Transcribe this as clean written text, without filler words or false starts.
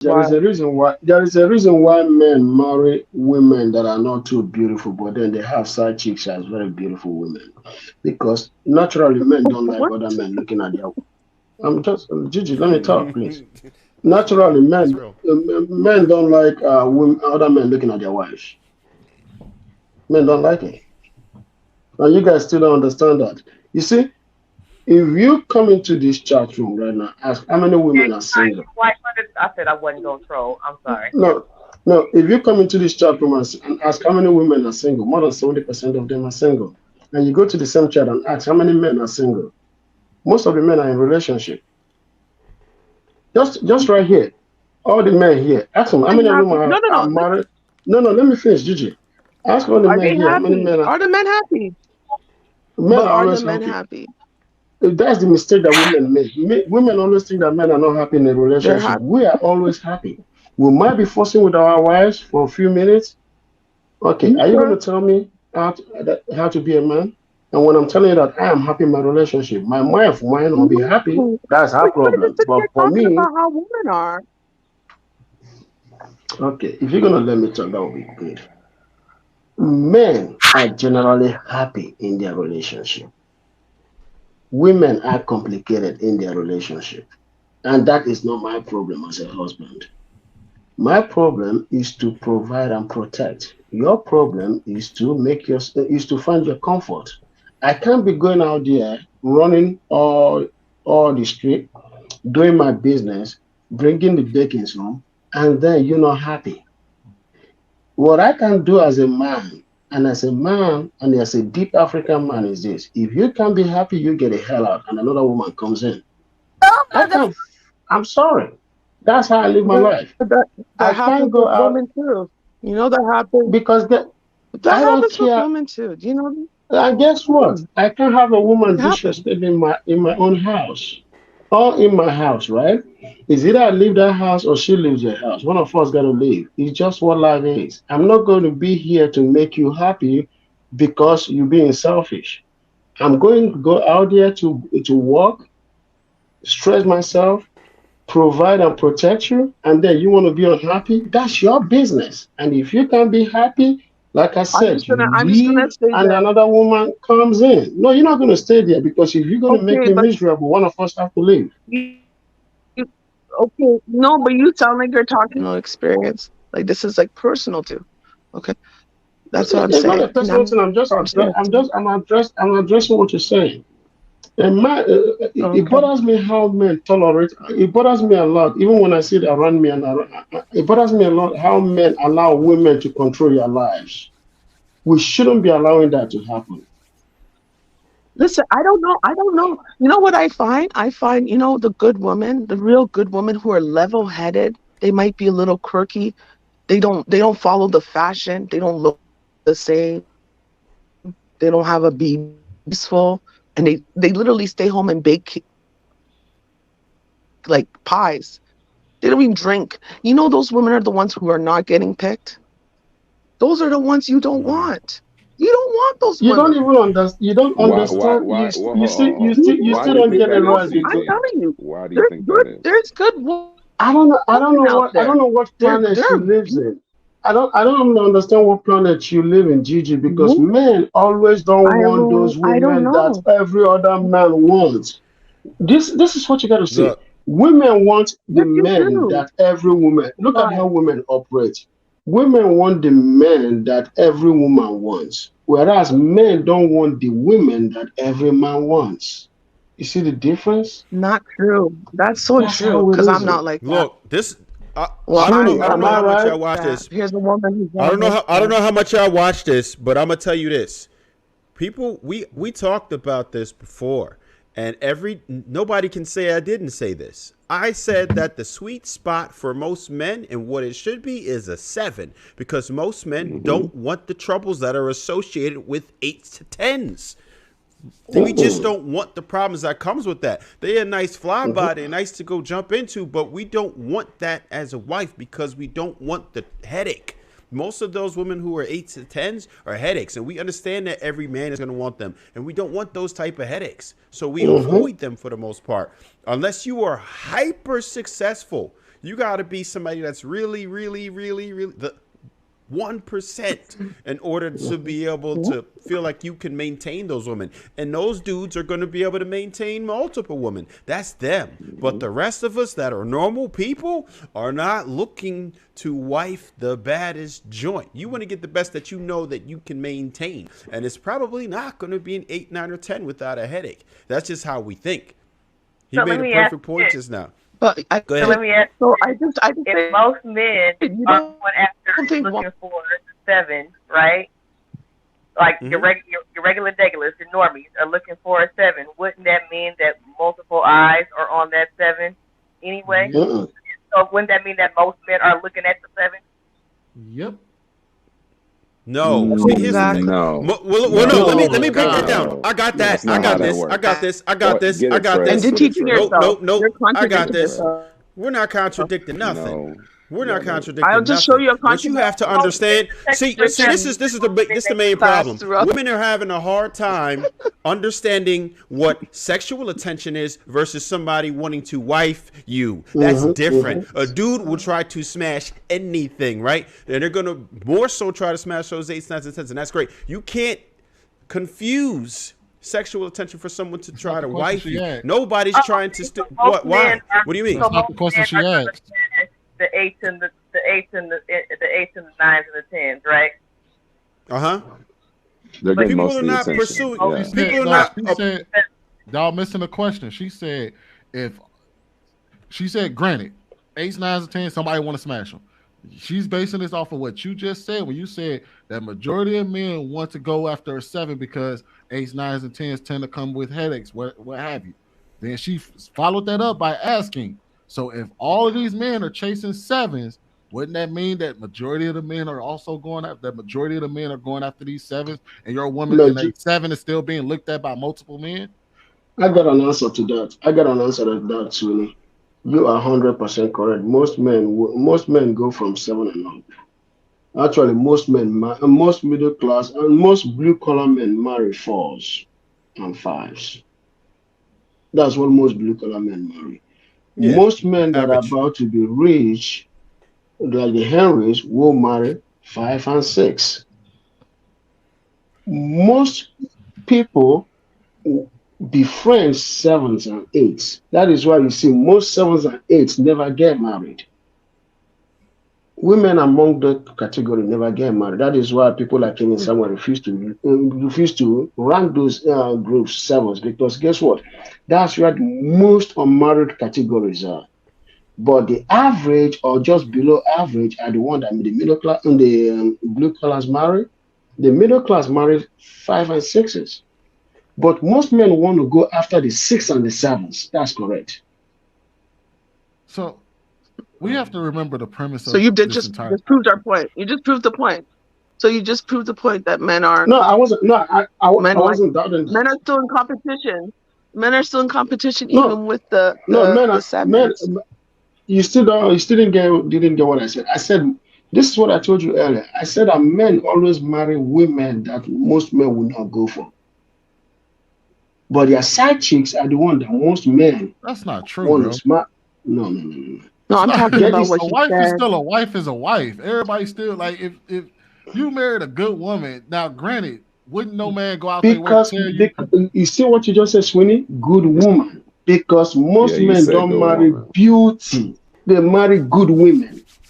Why? There is a reason why men marry women that are not too beautiful, but then they have side chicks as very beautiful women. Because naturally men don't like What? other men looking at their Gigi, let me talk, please. That's real. Naturally That's men real. men don't like other men looking at their wives. Men don't like it. And you guys still don't understand that. You see, if you come into this chat room right now, ask how many Yeah, women are single. I said I wasn't gonna troll. I'm sorry. No, no. If you come into this chat room and ask how many women are single, more than 70% of them are single. And you go to the same chat and ask how many men are single. Most of the men are in relationship. Just right here, all the men here. Ask them how I'm many of them happy. No, no, are no. married. No, no. Let me finish, Gigi. Ask all the Are men they here how many happy? men are. Are the men happy? Men But are are the always men happy. happy? That's the mistake that women make. Women always think that men are not happy in a They're relationship. happy. We are always happy. We might be fussing with our wives for a few minutes. Okay, You are you going sure? to tell me how to be a man? And when I'm telling you that I am happy in my relationship, my wife might not be happy. No. That's her Wait a minute. problem. But You're for talking me, about how women are. okay, if you're going to let me talk, that would be good. Men are generally happy in their relationship. Women are complicated in their relationship. And that is not my problem as a husband. My problem is to provide and protect. Your problem is to is to find your comfort. I can't be going out there running all the street, doing my business, bringing the bakings home, and then you're not happy. What I can do as a man, and as a man, and as a deep African man, is this: if you can't be happy, you get the hell out, and another woman comes in. No, I that's can't. I'm sorry. That's how I live my that, life. that I that can't happens go with out women too. You know that happens. because That I don't happens with care. women too. Do you know that? And guess what? Mm, I can't have a woman it happens. disrespect in my own house. All in my house, right? It's either I leave that house or she leaves the house. One of us gotta leave. It's just what life is. I'm not going to be here to make you happy because you're being selfish. I'm going to go out there to work, stress myself, provide and protect you, and then you want to be unhappy, that's your business. And if you can be happy, like I said, you I'm just gonna leave say and that. another woman comes in. No, you're not going to stay there because if you're going to make Okay, me but miserable, one of us have to leave. you okay? No, but you sound like you're talking no experience. Like this is like personal too. Okay, that's what I'm It's not a saying. personal Now thing. I'm saying it to I'm addressing what you're saying. And it okay. bothers me how men tolerate. It bothers me a lot, even when I see it around me, and it bothers me a lot how men allow women to control your lives. We shouldn't be allowing that to happen. Listen, I don't know. I don't know. You know what I find? I find, the good women, the real good women who are level-headed, they might be a little quirky. They don't follow the fashion. They don't look the same. They don't have a be peaceful. And they literally stay home and bake like pies. They don't even drink. You know those women are the ones who are not getting picked? Those are the ones you don't Mm. want. You don't want those You don't women. even understand. You don't understand. Well, You You why still do you don't think get don't. it that is, right I'm because CJ? telling you, Why do you think that is? there's good women I out don't know there. what They're planet she lives in. I don't even understand what planet you live in, Gigi, because women. men always don't want those I don't women that know. every other man wants. This is what you got to see. Look, Women want the Yes, you men do. that every woman. Look at Why? how women operate. Women want the men that every woman wants, whereas men don't want the women that every man wants. You see the difference? Not true. That's so That's true. how it Because I'm is. not like that. look. This. Well, Truly, I don't am know I how much right? y'all watch that. this. Here's a woman who's I don't know almost how. I don't know how much y'all watch this, but I'm gonna tell you this. People, we talked about this before, and nobody can say I didn't say this. I said that the sweet spot for most men and what it should be is a 7 because most men Mm-hmm. don't want the troubles that are associated with 8s to 10s. We just Mm-mm. don't want the problems that comes with that. They're a nice flyby, Mm-hmm. they're nice to go jump into, but we don't want that as a wife because we don't want the headache. Most of those women who are 8s to 10s are headaches, and we understand that every man is going to want them, and we don't want those type of headaches. So we Mm-hmm. avoid them for the most part, unless you are hyper successful. You got to be somebody that's really, really, really, really the 1% in order to be able to feel like you can maintain those women. And those dudes are going to be able to maintain multiple women. That's them. But the rest of us that are normal people are not looking to wife the baddest joint. You want to get the best that you know that you can maintain. And it's probably not going to be an 8, 9, or 10 without a headache. That's just how we think. He So made let a me ask perfect you point this. just now. But I Go So ahead. let me ask so you I this. just I just If say most men you are don't going after think looking for 7, right? Like your regular degulas, your normies are looking for a 7. Wouldn't that mean that multiple eyes are on that 7 anyway? Yep. Mm-mm. So wouldn't that mean that most men are looking at the 7? Yep. No. See, here's the thing. exactly. No. Let Oh me my break that God. down. No, I got that's that. I not how got that this. I got works. this. I got this. Get I it, got Trey. And this. you're Get it, teaching Trey. Nope. yourself. Nope. Nope. You're I got contradicting this. yourself. We're not contradicting nothing. No, We're y'all not not. I'll contradicting just show nothing. you a What you have to contradiction understand, see, this is the main class problem. throughout. Women are having a hard time understanding what sexual attention is versus somebody wanting to wife you. That's Mm-hmm, different. mm-hmm. A dude will try to smash anything, right? And they're gonna more so try to smash those 8s, 9s, and 10s, and that's great. You can't confuse sexual attention for someone to That's try not to the question wife she you. asked. Nobody's trying to So what? most men Why? are What do you mean? That's so not the most question men she are gonna asked. smash the 8s and the 8s and the 9s and the 10s, right? Uh-huh. They're But getting People most are of the not attention. pursuing. most She Yeah. said People are no. not. She Oh, said y'all missing the question. She said if she said granted 8s, 9s, and 10s, somebody want to smash them. She's basing this off of what you just said when you said that majority of men want to go after a 7 because 8s, 9s, and 10s tend to come with headaches, what have you. Then she followed that up by asking, so if all of these men are chasing 7s, wouldn't that mean that majority of the men are also going after that majority of the men are going after these 7s and your woman and a 7 is still being looked at by multiple men? I got an answer to that. I got an answer to that, Sweeney. You are 100% correct. Most men go from 7 and up. Actually, most middle class and most blue collar men marry 4s and 5s. That's what most blue collar men marry. yeah, Most men that are average. about to be rich, like the Henrys, will marry 5 and 6. Most people befriend 7s and 8s. That is why you see most 7s and 8s never get married. Women among the category never get married. That is why people like Kenny Samuel refuse to rank those groups 7s, because guess what? That's where the most unmarried categories are. But the average or just below average are the one that the middle class and the blue colors marry. The middle class marry 5 and 6s. But most men want to go after the 6 and the 7s. That's correct. So we have to remember the premise So of you did this just entire just proved our point. You just proved the point. So you just proved the point that men aren't No, I wasn't. No, I men like wasn't doubting men that. are still in competition. Men are still in competition No, even with the no, the men. sevens. You still don't. You still didn't get what I said. I said this is what I told you earlier. I said that men always marry women that most men will not go for, but their side chicks are the one that most men that's not true, want to bro. smart. No, no, no, no, no. No, It's I'm not talking Get about this. what a he wife is said. still a wife is a wife. Everybody still like if you married a good woman, now granted, wouldn't no man go out there work tell you Because you see what you just said, Sweeney? Good woman. Because Yeah, most you men said don't good marry woman. beauty. They marry good women.